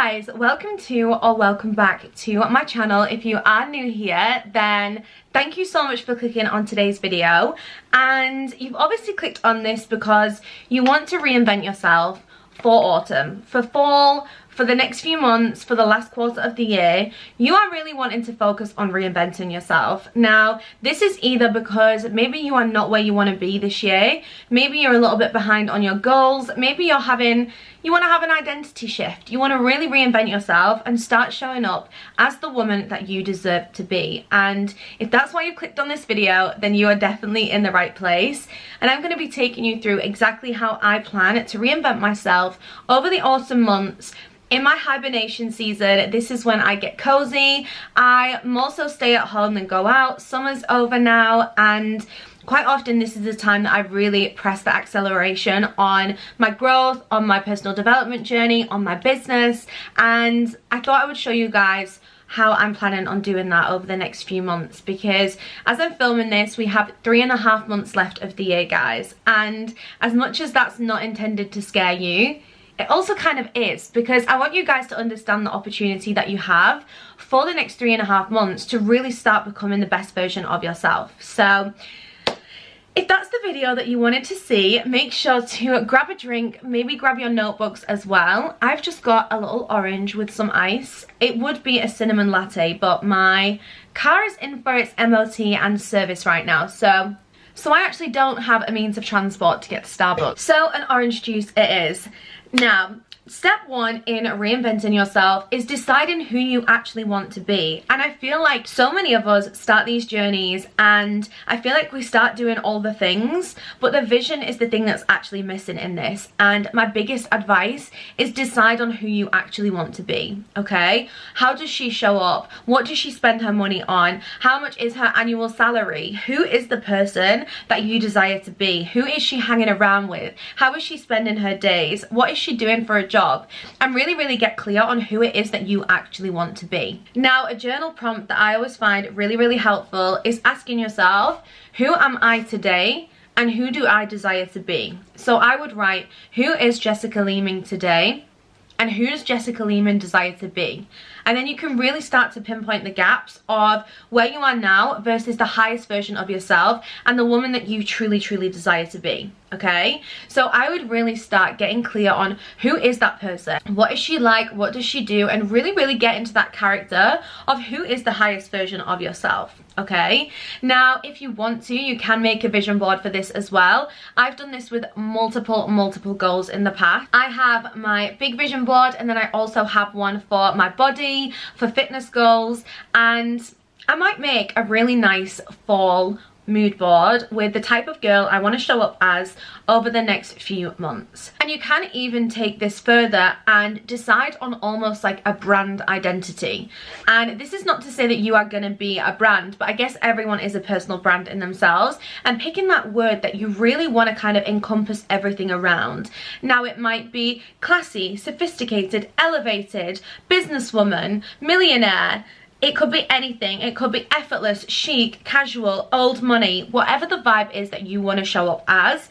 guys, welcome to or welcome back to my channel. If you are new here, then thank you so much for clicking on today's video. And you've obviously clicked on this because you want to reinvent yourself for autumn, for fall, for the next few months, for the last quarter of the year. You are really wanting to focus on reinventing yourself. Now, this is either because maybe you are not where you want to be this year, maybe you're a little bit behind on your goals, maybe you want to have an identity shift. You want to really reinvent yourself and start showing up as the woman that you deserve to be. And if that's why you clicked on this video, then you are definitely in the right place. And I'm going to be taking you through exactly how I plan to reinvent myself over the autumn months. In my hibernation season, this is when I get cozy. I more so stay at home than go out. Summer's over now, and quite often this is the time that I really press the acceleration on my growth, on my personal development journey, on my business. And I thought I would show you guys how I'm planning on doing that over the next few months, because as I'm filming this, we have 3.5 months left of the year, guys. And as much as that's not intended to scare you, it also kind of is, because I want you guys to understand the opportunity that you have for the next 3.5 months to really start becoming the best version of yourself. So if that's the video that you wanted to see, make sure to grab a drink, maybe grab your notebooks as well. I've just got a little orange with some ice. It would be a cinnamon latte, but my car is in for its MOT and service right now, so I actually don't have a means of transport to get to Starbucks. So an orange juice it is. Now, step one in reinventing yourself is deciding who you actually want to be. And I feel like so many of us start these journeys and I feel like we start doing all the things, but the vision is the thing that's actually missing in this. And my biggest advice is decide on who you actually want to be, okay? How does she show up? What does she spend her money on? How much is her annual salary? Who is the person that you desire to be? Who is she hanging around with? How is she spending her days? What is she doing for a job? And really get clear on who it is that you actually want to be. Now, a journal prompt that I always find really helpful is asking yourself, who am I today and who do I desire to be? So I would write, who is Jessica Leaming today and who does Jessica Leaming desire to be? And then you can really start to pinpoint the gaps of where you are now versus the highest version of yourself and the woman that you truly desire to be, okay? So I would really start getting clear on who is that person, what is she like, what does she do, and really get into that character of who is the highest version of yourself, okay? Now, if you want to, you can make a vision board for this as well. I've done this with multiple goals in the past. I have my big vision board, and then I also have one for my body, for fitness goals, and I might make a really nice fall mood board with the type of girl I want to show up as over the next few months. And you can even take this further and decide on almost like a brand identity. And this is not to say that you are going to be a brand, but I guess everyone is a personal brand in themselves, and picking that word that you really want to kind of encompass everything around. Now, it might be classy, sophisticated, elevated, businesswoman, millionaire. It could be anything. It could be effortless, chic, casual, old money, whatever the vibe is that you want to show up as.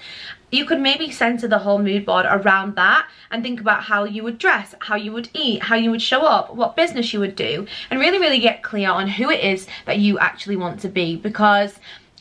You could maybe center the whole mood board around that and think about how you would dress, how you would eat, how you would show up, what business you would do, and really get clear on who it is that you actually want to be. Because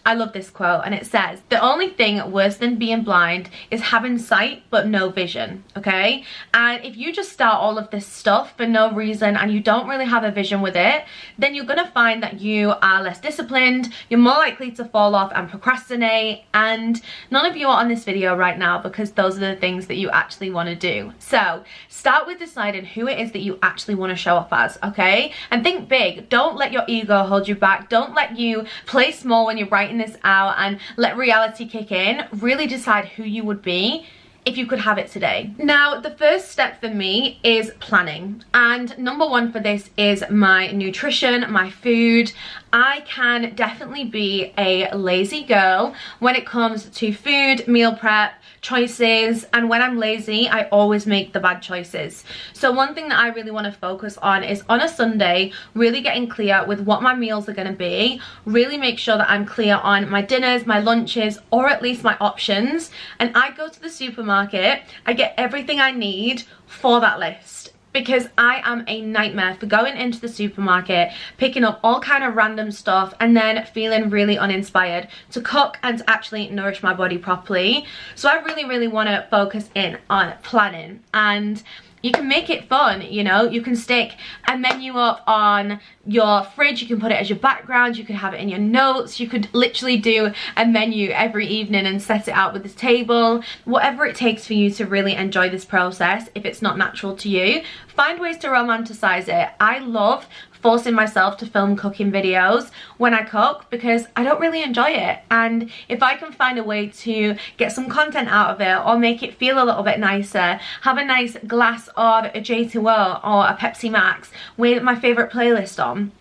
I love this quote, and it says, the only thing worse than being blind is having sight but no vision, okay? And if you just start all of this stuff for no reason and you don't really have a vision with it, then you're gonna find that you are less disciplined, you're more likely to fall off and procrastinate, and none of you are on this video right now because those are the things that you actually want to do. So start with deciding who it is that you actually want to show up as, okay? And think big. Don't let your ego hold you back. Don't let you play small when you're writing this out and let reality kick in. Really decide who you would be if you could have it today. Now, the first step for me is planning, and number one for this is my nutrition, my food. I can definitely be a lazy girl when it comes to food, meal prep, choices, and when I'm lazy, I always make the bad choices. So one thing that I really want to focus on is on a Sunday, really getting clear with what my meals are going to be, really make sure that I'm clear on my dinners, my lunches, or at least my options, and I go to the supermarket, I get everything I need for that list. because I am a nightmare for going into the supermarket, picking up all kind of random stuff and then feeling really uninspired to cook and to actually nourish my body properly. So I really want to focus in on planning, and you can make it fun, you know. You can stick a menu up on your fridge, you can put it as your background, you can have it in your notes, you could literally do a menu every evening and set it out with this table. Whatever it takes for you to really enjoy this process. If it's not natural to you, find ways to romanticize it. I love forcing myself to film cooking videos when I cook because I don't really enjoy it, and if I can find a way to get some content out of it or make it feel a little bit nicer, have a nice glass of a J2O or a Pepsi Max with my favorite playlist on,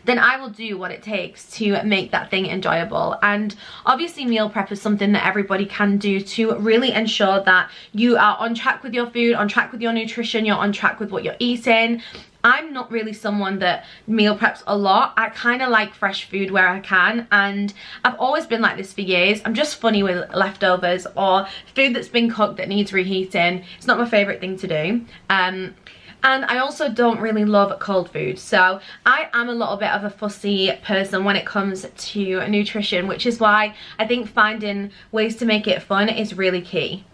then I will do what it takes to make that thing enjoyable. And obviously meal prep is something that everybody can do to really ensure that you are on track with your food, on track with your nutrition, you're on track with what you're eating. I'm not really someone that meal preps a lot. I kind of like fresh food where I can, and I've always been like this for years. I'm just funny with leftovers or food that's been cooked that needs reheating. It's not my favourite thing to do. And I also don't really love cold food, so I am a little bit of a fussy person when it comes to nutrition, which is why I think finding ways to make it fun is really key.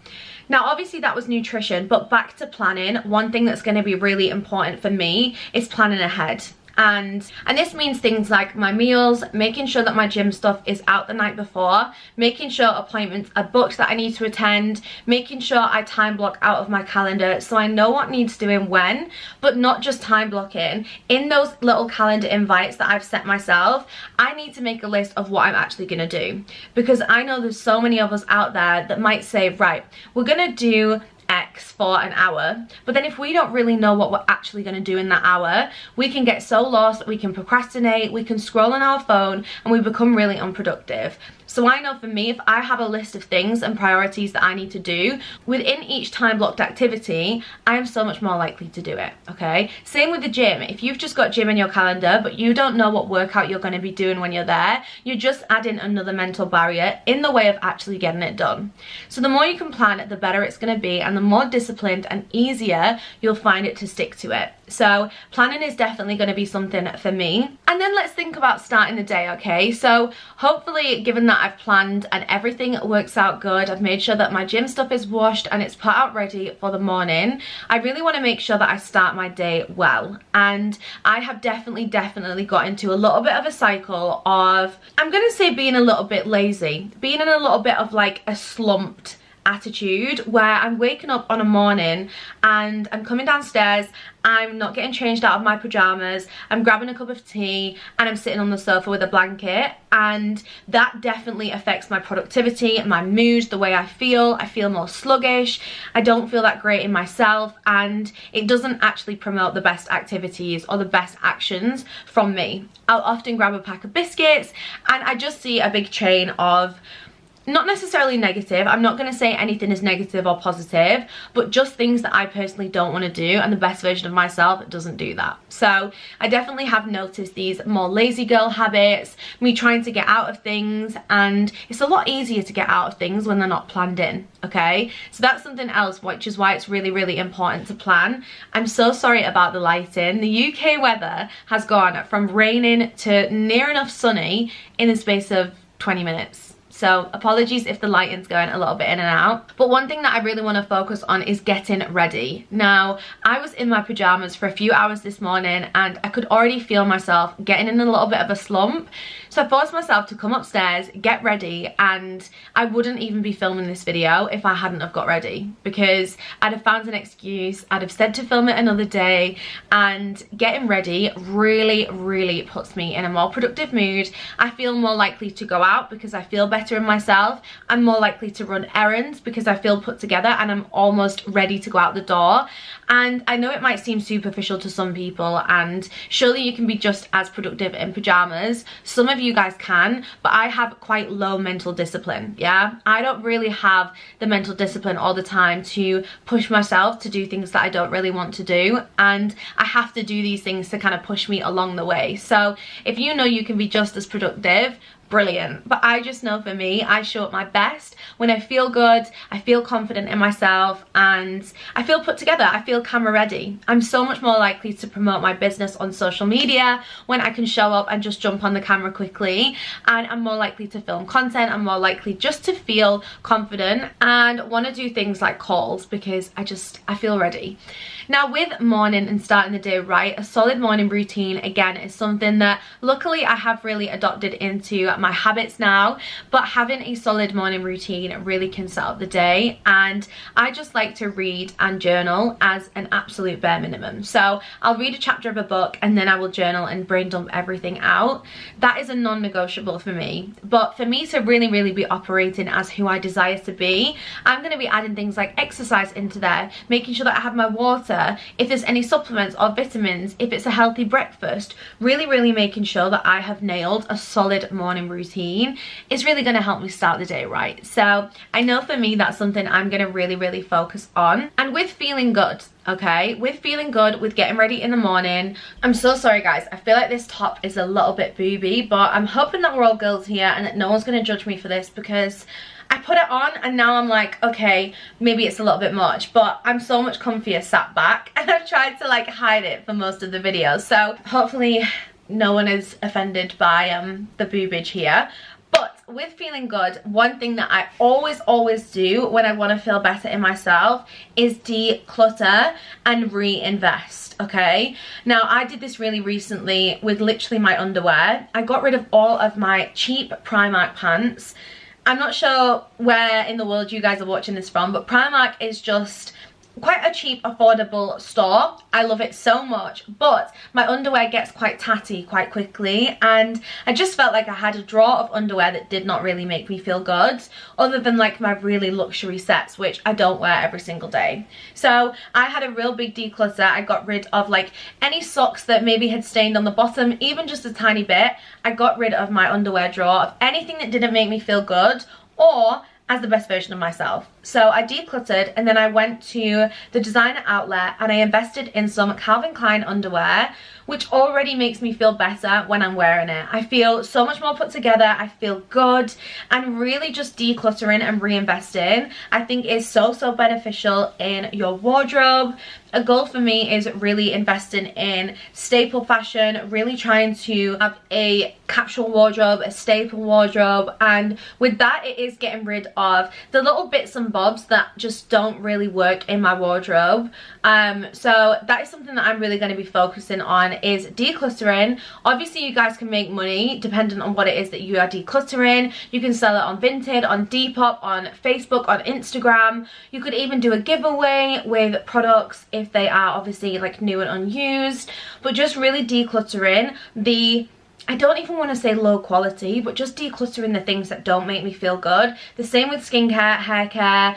Now obviously that was nutrition, but back to planning. One thing that's going to be really important for me is planning ahead. And this means things like my meals, making sure that my gym stuff is out the night before, making sure appointments are booked that I need to attend, making sure I time block out of my calendar so I know what needs doing when, but not just time blocking. In those little calendar invites that I've set myself, I need to make a list of what I'm actually going to do, because I know there's so many of us out there that might say, right, we're going to do X for an hour, but then if we don't really know what we're actually going to do in that hour, we can get so lost, we can procrastinate, we can scroll on our phone, and we become really unproductive. So I know for me, if I have a list of things and priorities that I need to do within each time blocked activity, I am so much more likely to do it, okay? Same with the gym. If you've just got gym in your calendar, but you don't know what workout you're going to be doing when you're there, you're just adding another mental barrier in the way of actually getting it done. So the more you can plan, the better it's going to be, and the more disciplined and easier you'll find it to stick to it. So planning is definitely going to be something for me. And then let's think about starting the day, okay? So hopefully, given that I've planned and everything works out good, I've made sure that my gym stuff is washed and it's put out ready for the morning, I really want to make sure that I start my day well. And I have definitely got into a little bit of a cycle of, I'm going to say, being a little bit lazy, being in a little bit of like a slumped attitude where I'm waking up on a morning and I'm coming downstairs, I'm not getting changed out of my pajamas, I'm grabbing a cup of tea and I'm sitting on the sofa with a blanket, and that definitely affects my productivity, my mood, the way I feel more sluggish, I don't feel that great in myself, and it doesn't actually promote the best activities or the best actions from me. I'll often grab a pack of biscuits and I just see a big chain of, not necessarily negative, I'm not going to say anything is negative or positive, but just things that I personally don't want to do, and the best version of myself doesn't do that. So I definitely have noticed these more lazy girl habits, me trying to get out of things, and it's a lot easier to get out of things when they're not planned in, okay? So that's something else, which is why it's really important to plan. I'm so sorry about the lighting. The UK weather has gone from raining to near enough sunny in the space of 20 minutes. So apologies if the lighting's going a little bit in and out. But one thing that I really want to focus on is getting ready. Now, I was in my pajamas for a few hours this morning and I could already feel myself getting in a little bit of a slump. So I forced myself to come upstairs, get ready, and I wouldn't even be filming this video if I hadn't have got ready, because I'd have found an excuse, I'd have said to film it another day, and getting ready really puts me in a more productive mood. I feel more likely to go out because I feel better in myself. I'm more likely to run errands because I feel put together and I'm almost ready to go out the door. And I know it might seem superficial to some people, and surely you can be just as productive in pajamas. Some of you guys can, but I have quite low mental discipline, yeah? I don't really have the mental discipline all the time to push myself to do things that I don't really want to do, and I have to do these things to kind of push me along the way. So if you know you can be just as productive, brilliant. But I just know for me, I show up my best when I feel good, I feel confident in myself, and I feel put together, I feel camera ready. I'm so much more likely to promote my business on social media when I can show up and just jump on the camera quickly, and I'm more likely to film content. I'm more likely just to feel confident and want to do things like calls because I feel ready. Now, with morning and starting the day right, a solid morning routine again is something that luckily I have really adopted into my habits now. But having a solid morning routine really can set up the day, and I just like to read and journal as an absolute bare minimum. So I'll read a chapter of a book and then I will journal and brain dump everything out. That is a non-negotiable for me. But for me to really be operating as who I desire to be, I'm going to be adding things like exercise into there, making sure that I have my water, if there's any supplements or vitamins, if it's a healthy breakfast, really making sure that I have nailed a solid morning routine is really going to help me start the day right. So I know for me that's something I'm going to really focus on. And with feeling good, okay, with feeling good, with getting ready in the morning, I'm so sorry guys, I feel like this top is a little bit booby, but I'm hoping that we're all girls here and that no one's going to judge me for this, because I put it on and now I'm like, okay, maybe it's a little bit much, but I'm so much comfier sat back, and I've tried to like hide it for most of the videos, so hopefully no one is offended by the boobage here. But with feeling good, one thing that I always do when I want to feel better in myself is declutter and reinvest. Okay, now I did this really recently with literally my underwear. I got rid of all of my cheap Primark pants. I'm not sure where in the world you guys are watching this from, but Primark is just quite a cheap, affordable store. I love it so much, but my underwear gets quite tatty quite quickly, and I just felt like I had a drawer of underwear that did not really make me feel good, other than like my really luxury sets, which I don't wear every single day. So I had a real big declutter. I got rid of like any socks that maybe had stained on the bottom, even just a tiny bit. I got rid of my underwear drawer of anything that didn't make me feel good or as the best version of myself. So I decluttered, and then I went to the designer outlet and I invested in some Calvin Klein underwear, which already makes me feel better when I'm wearing it. I feel so much more put together, I feel good, and really just decluttering and reinvesting I think is so beneficial in your wardrobe. A goal for me is really investing in staple fashion, really trying to have a capsule wardrobe, a staple wardrobe, and with that it is getting rid of the little bits and bobs that just don't really work in my wardrobe. So that is something that I'm really going to be focusing on, is decluttering. Obviously you guys can make money depending on what it is that you are decluttering. You can sell it on Vinted, on Depop, on Facebook, on Instagram. You could even do a giveaway with products if they are obviously like new and unused, but just really decluttering the, I don't even want to say low quality, but just decluttering the things that don't make me feel good. The same with skincare, hair care,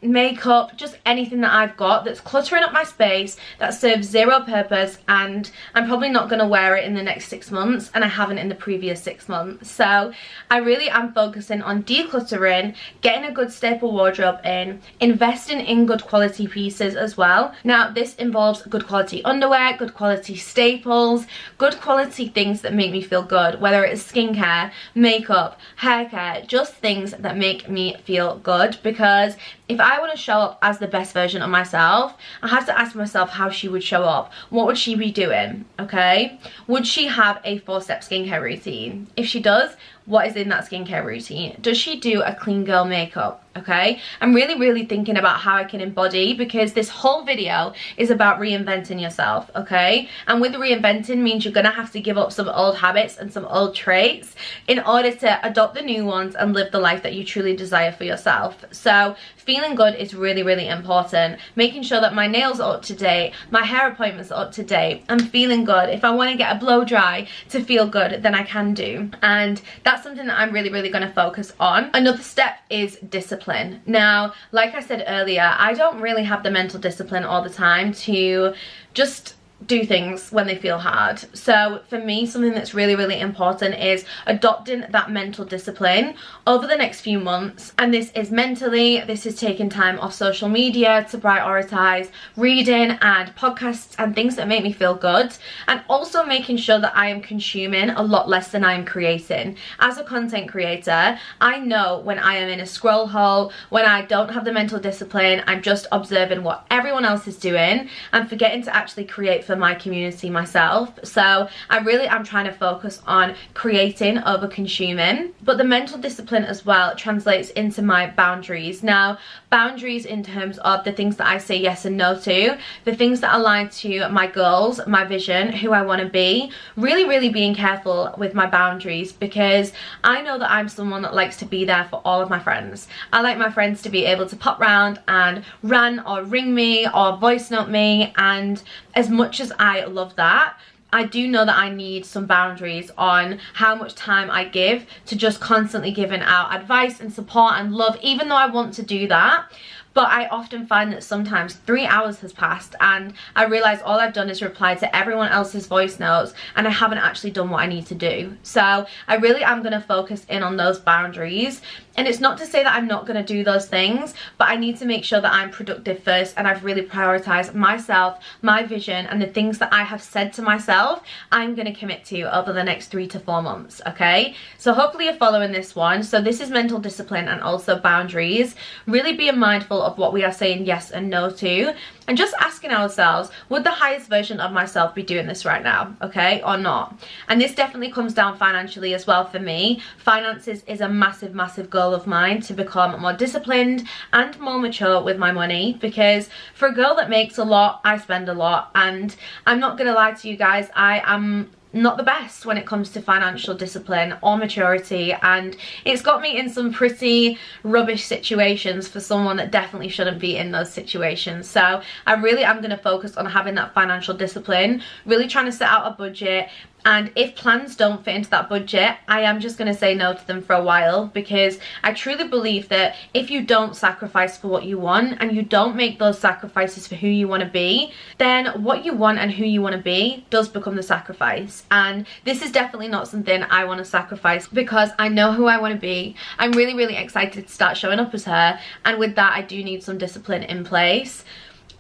makeup, just anything that I've got that's cluttering up my space, that serves zero purpose, and I'm probably not going to wear it in the next 6 months, and I haven't in the previous 6 months. So I really am focusing on decluttering, getting a good staple wardrobe in, investing in good quality pieces as well. Now this involves good quality underwear, good quality staples, good quality things that make me feel good, whether it's skincare, makeup, hair care, just things that make me feel good, because if I want to show up as the best version of myself, I have to ask myself how she would show up. What would she be doing, okay? Would she have a 4-step skincare routine? If she does, what is in that skincare routine? Does she do a clean girl makeup? Okay, I'm really thinking about how I can embody, because this whole video is about reinventing yourself, okay? And with reinventing means you're gonna have to give up some old habits and some old traits in order to adopt the new ones and live the life that you truly desire for yourself. So feeling good is really important. Making sure that my nails are up to date, my hair appointments are up to date, I'm feeling good. If I want to get a blow dry to feel good, then I can do, and that's something that I'm really going to focus on. Another step is discipline. Now, like I said earlier, I don't really have the mental discipline all the time to just do things when they feel hard. So for me, something that's really important is adopting that mental discipline over the next few months. And this is mentally, this is taking time off social media to prioritize reading and podcasts and things that make me feel good, and also making sure that I am consuming a lot less than I am creating. As a content creator, I know when I am in a scroll hole, when I don't have the mental discipline, I'm just observing what everyone else is doing and forgetting to actually create for my community myself. So I really am trying to focus on creating over consuming. But the mental discipline as well translates into my boundaries. Now, boundaries in terms of the things that I say yes and no to, the things that align to my goals, my vision, who I want to be. Really being careful with my boundaries, because I know that I'm someone that likes to be there for all of my friends. I like my friends to be able to pop round and rant or ring me or voice note me, and as much as I love that, I do know that I need some boundaries on how much time I give to just constantly giving out advice and support and love, even though I want to do that. But I often find that sometimes 3 hours has passed and I realise all I've done is reply to everyone else's voice notes and I haven't actually done what I need to do. So I really am going to focus in on those boundaries. And it's not to say that I'm not going to do those things, but I need to make sure that I'm productive first, and I've really prioritized myself, my vision, and the things that I have said to myself I'm going to commit to over the next 3 to 4 months, okay? So hopefully you're following this one. So this is mental discipline and also boundaries. Really being mindful of what we are saying yes and no to, and just asking ourselves, would the highest version of myself be doing this right now, okay, or not? And this definitely comes down financially as well for me. Finances is a massive goal of mine, to become more disciplined and more mature with my money, because for a girl that makes a lot, I spend a lot, and I'm not gonna lie to you guys, I am not the best when it comes to financial discipline or maturity, and it's got me in some pretty rubbish situations for someone that definitely shouldn't be in those situations. So I really am going to focus on having that financial discipline, really trying to set out a budget. And if plans don't fit into that budget, I am just going to say no to them for a while, because I truly believe that if you don't sacrifice for what you want and you don't make those sacrifices for who you want to be, then what you want and who you want to be does become the sacrifice. And this is definitely not something I want to sacrifice, because I know who I want to be. I'm really excited to start showing up as her, and with that I do need some discipline in place.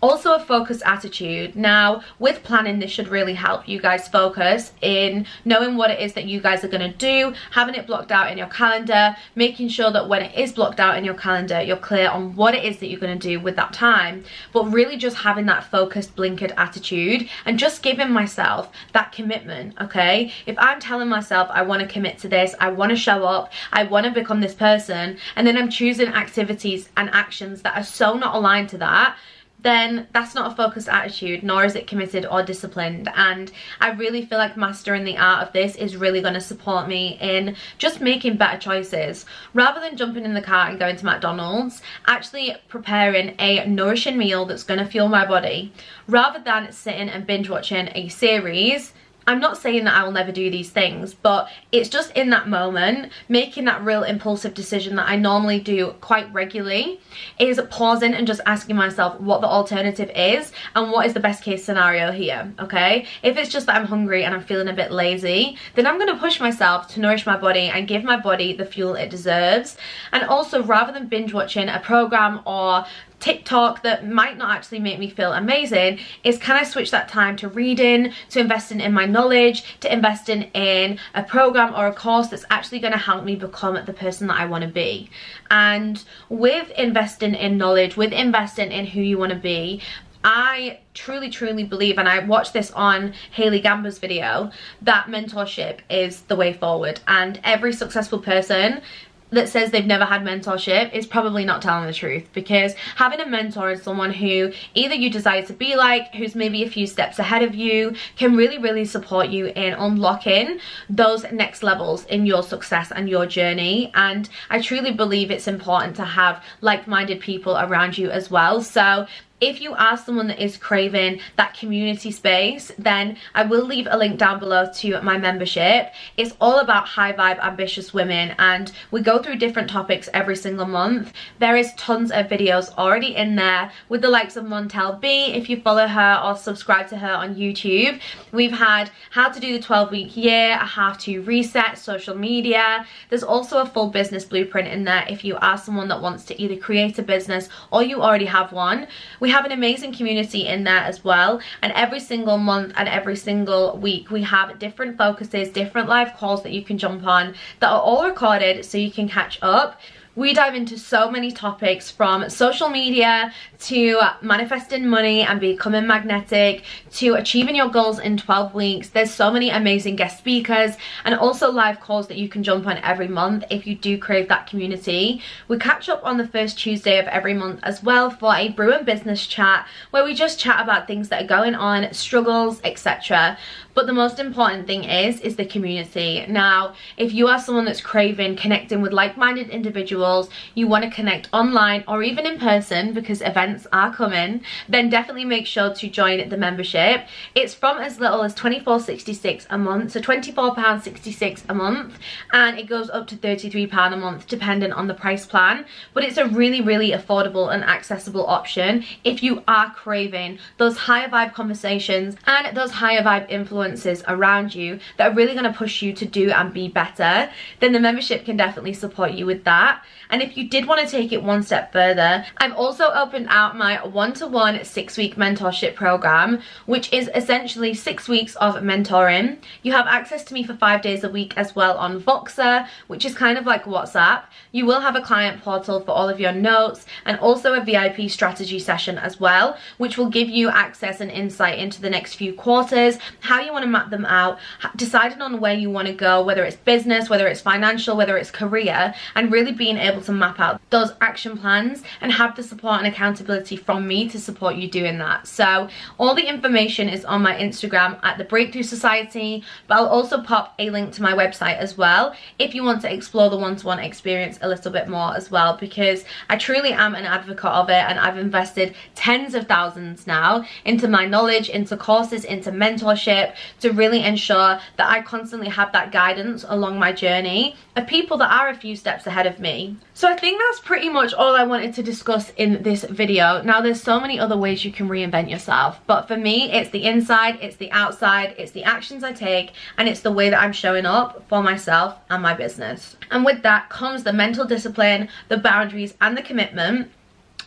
Also a focused attitude. Now with planning, this should really help you guys focus in knowing what it is that you guys are going to do, having it blocked out in your calendar, making sure that when it is blocked out in your calendar you're clear on what it is that you're going to do with that time, but really just having that focused blinkered attitude and just giving myself that commitment, okay? If I'm telling myself I want to commit to this, I want to show up, I want to become this person, and then I'm choosing activities and actions that are so not aligned to that, then that's not a focused attitude, nor is it committed or disciplined. And I really feel like mastering the art of this is really going to support me in just making better choices. Rather than jumping in the car and going to McDonald's, actually preparing a nourishing meal that's going to fuel my body, rather than sitting and binge watching a series. I'm not saying that I will never do these things, but it's just in that moment, making that real impulsive decision that I normally do quite regularly, is pausing and just asking myself what the alternative is and what is the best case scenario here, okay? If it's just that I'm hungry and I'm feeling a bit lazy, then I'm going to push myself to nourish my body and give my body the fuel it deserves. And also, rather than binge watching a program or TikTok that might not actually make me feel amazing, is can I switch that time to reading, to investing in my knowledge, to investing in a program or a course that's actually going to help me become the person that I want to be. And with investing in knowledge, with investing in who you want to be, I truly believe, and I watched this on Hailey Gamber's video, that mentorship is the way forward. And every successful person that says they've never had mentorship is probably not telling the truth, because having a mentor is someone who either you desire to be like, who's maybe a few steps ahead of you, can really support you in unlocking those next levels in your success and your journey. And I truly believe it's important to have like-minded people around you as well. So if you are someone that is craving that community space, then I will leave a link down below to my membership. It's all about high vibe, ambitious women, and we go through different topics every single month. There is tons of videos already in there with the likes of Montel B, if you follow her or subscribe to her on YouTube. We've had how to do the 12-week year, how to reset social media. There's also a full business blueprint in there if you are someone that wants to either create a business or you already have one. We have an amazing community in there as well, and every single month and every single week we have different focuses, different live calls that you can jump on that are all recorded so you can catch up. We dive into so many topics, from social media to manifesting money and becoming magnetic to achieving your goals in 12 weeks. There's so many amazing guest speakers and also live calls that you can jump on every month if you do crave that community. We catch up on the first Tuesday of every month as well for a brew and business chat where we just chat about things that are going on, struggles, etc. But the most important thing is the community. Now, if you are someone that's craving connecting with like-minded individuals, you want to connect online or even in person because events are coming, then definitely make sure to join the membership. It's from as little as £24.66 a month, so £24.66 a month, and it goes up to £33 a month depending on the price plan. But it's a really, really affordable and accessible option if you are craving those higher vibe conversations and those higher vibe influences around you that are really going to push you to do and be better. Then the membership can definitely support you with that. And if you did want to take it one step further, I've also opened out my one-to-one 6-week mentorship program, which is essentially 6 weeks of mentoring. You have access to me for 5 days a week as well on Voxer, which is kind of like WhatsApp. You will have a client portal for all of your notes and also a VIP strategy session as well, which will give you access and insight into the next few quarters, how you want to map them out, deciding on where you want to go, whether it's business, whether it's financial, whether it's career, and really being able to map out those action plans and have the support and accountability from me to support you doing that. So all the information is on my Instagram at The Breakthrough Society, but I'll also pop a link to my website as well if you want to explore the one-to-one experience a little bit more as well, because I truly am an advocate of it, and I've invested tens of thousands now into my knowledge, into courses, into mentorship, to really ensure that I constantly have that guidance along my journey of people that are a few steps ahead of me. So I think that's pretty much all I wanted to discuss in this video. Now, there's so many other ways you can reinvent yourself, but for me, it's the inside, it's the outside, it's the actions I take, and it's the way that I'm showing up for myself and my business. And with that comes the mental discipline, the boundaries, and the commitment.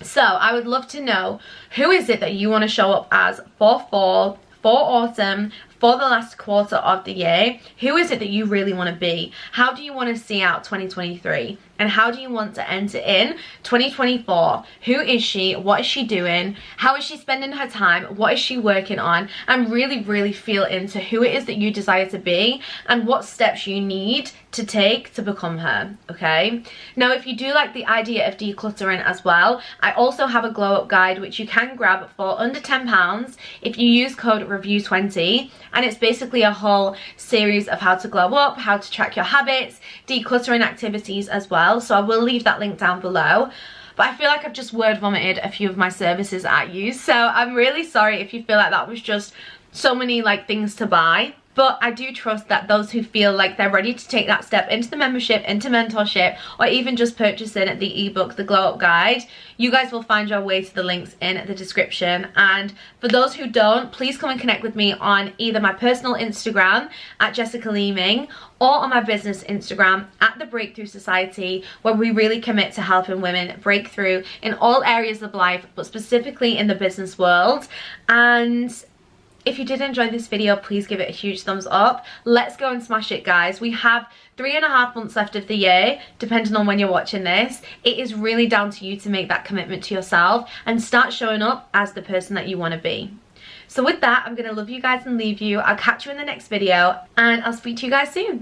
So I would love to know, who is it that you want to show up as for fall, for autumn, for the last quarter of the year? Who is it that you really want to be? How do you want to see out 2023? And how do you want to enter in 2024? Who is she? What is she doing? How is she spending her time? What is she working on? And really, really feel into who it is that you desire to be and what steps you need to take to become her, okay? Now, if you do like the idea of decluttering as well, I also have a glow up guide which you can grab for under £10 if you use code REVIEW20, and it's basically a whole series of how to glow up, how to track your habits, decluttering activities as well. So I will leave that link down below. But I feel like I've just word vomited a few of my services at you, so I'm really sorry if you feel like that was just so many like things to buy. But I do trust that those who feel like they're ready to take that step into the membership, into mentorship, or even just purchasing the ebook, the Glow Up Guide, you guys will find your way to the links in the description. And for those who don't, please come and connect with me on either my personal Instagram at jessleamingx or on my business Instagram at The Breakthrough Society, where we really commit to helping women break through in all areas of life, but specifically in the business world. And if you did enjoy this video, please give it a huge thumbs up. Let's go and smash it, guys. We have 3.5 months left of the year, depending on when you're watching this. It is really down to you to make that commitment to yourself and start showing up as the person that you want to be. So with that, I'm going to love you guys and leave you. I'll catch you in the next video, and I'll speak to you guys soon.